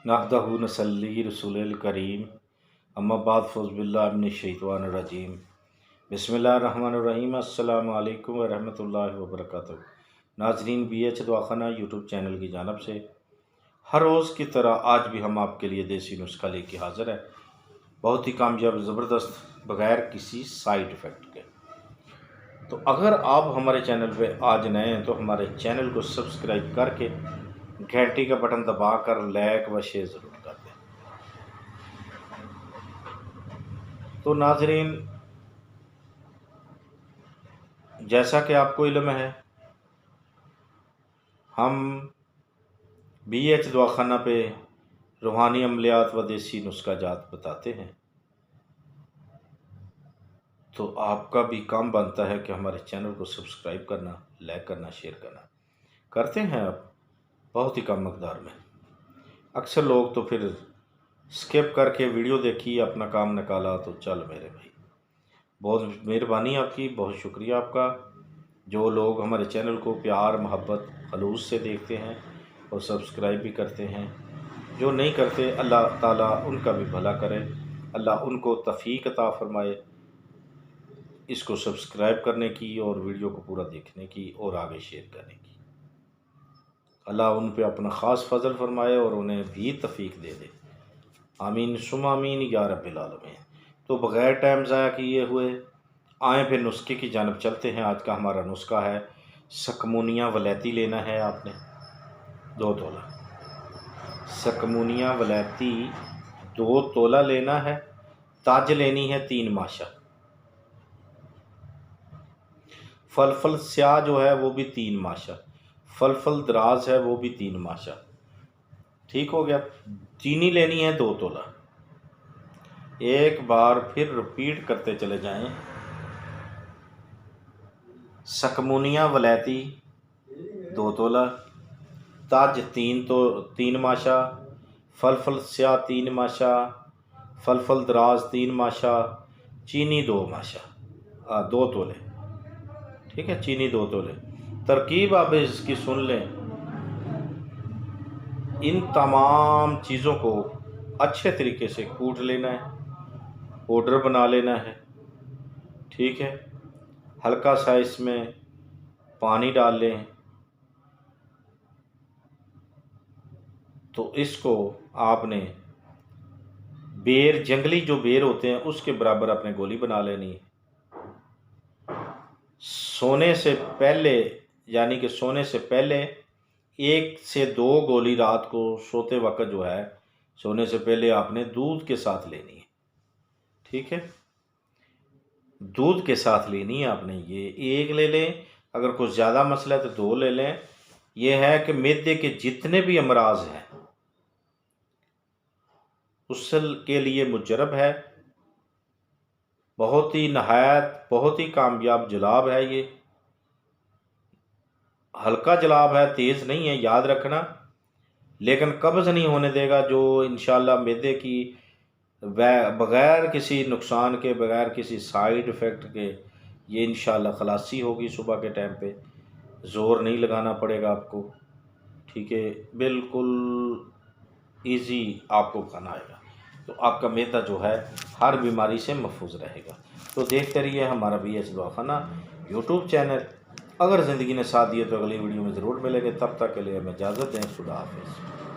नहदहु नसल्ली रसूलिल करीम अम्मा बाद फ़ौज़बिल्लाहि मिनश्शैतानिर्रजीम बिस्मिल्लाहिर्रहमानिर्रहीम अस्सलामु अलैकुम वरहमतुल्लाहि वबरकातुहू। नाज़रीन, BH दवाखाना यूट्यूब चैनल की जानिब से हर रोज़ की तरह आज भी हम आपके लिए देसी नुस्खा लेके हाज़िर है। बहुत ही कामयाब, ज़बरदस्त, बग़ैर किसी साइड इफ़ेक्ट के। तो अगर आप हमारे चैनल पे आज नए हैं तो हमारे चैनल को सब्सक्राइब करके घंटी का बटन दबाकर लाइक व शेयर ज़रूर कर दें। तो नाज़रीन, जैसा कि आपको इल्म है, हम BH दवाखाना पे रूहानी अमलियात व देसी नुस्खा जात बताते हैं। तो आपका भी काम बनता है कि हमारे चैनल को सब्सक्राइब करना, लाइक करना, शेयर करना। करते हैं आप बहुत ही कम मकदार में। अक्सर लोग तो फिर स्किप करके वीडियो देखी, अपना काम निकाला तो चल मेरे भाई। बहुत मेहरबानी आपकी, बहुत शुक्रिया आपका। जो लोग हमारे चैनल को प्यार, मोहब्बत, खलूस से देखते हैं और सब्सक्राइब भी करते हैं। जो नहीं करते, अल्लाह ताला उनका भी भला करे, अल्लाह उनको तौफीक अता फरमाए इसको सब्सक्राइब करने की और वीडियो को पूरा देखने की और आगे शेयर करने की। अल्लाह उन पे अपना ख़ास फजल फरमाए और उन्हें भी तौफीक दे दे। आमीन सुम्मा आमीन या रब्बिल आलमीन। तो बग़ैर टाइम ज़ाया किए हुए आए फिर नुस्खे की जानब चलते हैं। आज का हमारा नुस्खा है सकमूनिया वलैती लेना है आपने 2 तोला। सकमूनिया वलैती 2 तोला लेना है। ताज लेनी है 3 माशा। फलफल स्याह जो है वो भी 3 माशा। फलफल दराज है वो भी 3 माशा। ठीक हो गया। चीनी लेनी है 2 तोला। एक बार फिर रिपीट करते चले जाएं। सकमूनिया वलैती 2 तोला, ताज 3 माशा, फलफल स्याह 3 माशा, फलफल दराज 3 माशा, चीनी 2 माशा 2 तोले। ठीक है, चीनी 2 तोले। तरकीब आप इसकी सुन लें। इन तमाम चीज़ों को अच्छे तरीके से कूट लेना है, पाउडर बना लेना है। ठीक है, हल्का सा इसमें पानी डाल लें। तो इसको आपने बेर, जंगली जो बेर होते हैं उसके बराबर अपने गोली बना लेनी है। सोने से पहले, यानी कि सोने से पहले 1 से 2 गोली रात को सोते वक्त जो है, सोने से पहले आपने दूध के साथ लेनी है। ठीक है, दूध के साथ लेनी है आपने। ये 1 ले लें, अगर कुछ ज़्यादा मसला है तो 2 ले लें। ये है कि मैदे के जितने भी अमराज हैं उसके लिए मुजरब है। बहुत ही नहायत, बहुत ही कामयाब जलाब है। ये हल्का जलाब है, तेज़ नहीं है, याद रखना। लेकिन कब्ज़ नहीं होने देगा। जो इंशाल्लाह मैदे की बग़ैर किसी नुकसान के, बग़ैर किसी साइड इफ़ेक्ट के ये इंशाल्लाह खलासी होगी। सुबह के टाइम पे ज़ोर नहीं लगाना पड़ेगा आपको। ठीक है, बिल्कुल इजी आपको खाना आएगा। तो आपका मैदा जो है हर बीमारी से महफूज रहेगा। तो देखते रहिए हमारा BH दवाखाना यूट्यूब चैनल। अगर ज़िंदगी ने साथ दिए तो अगली वीडियो में ज़रूर मिलेंगे। तब तक के लिए हमें इजाज़त दें। खुदा हाफिज़।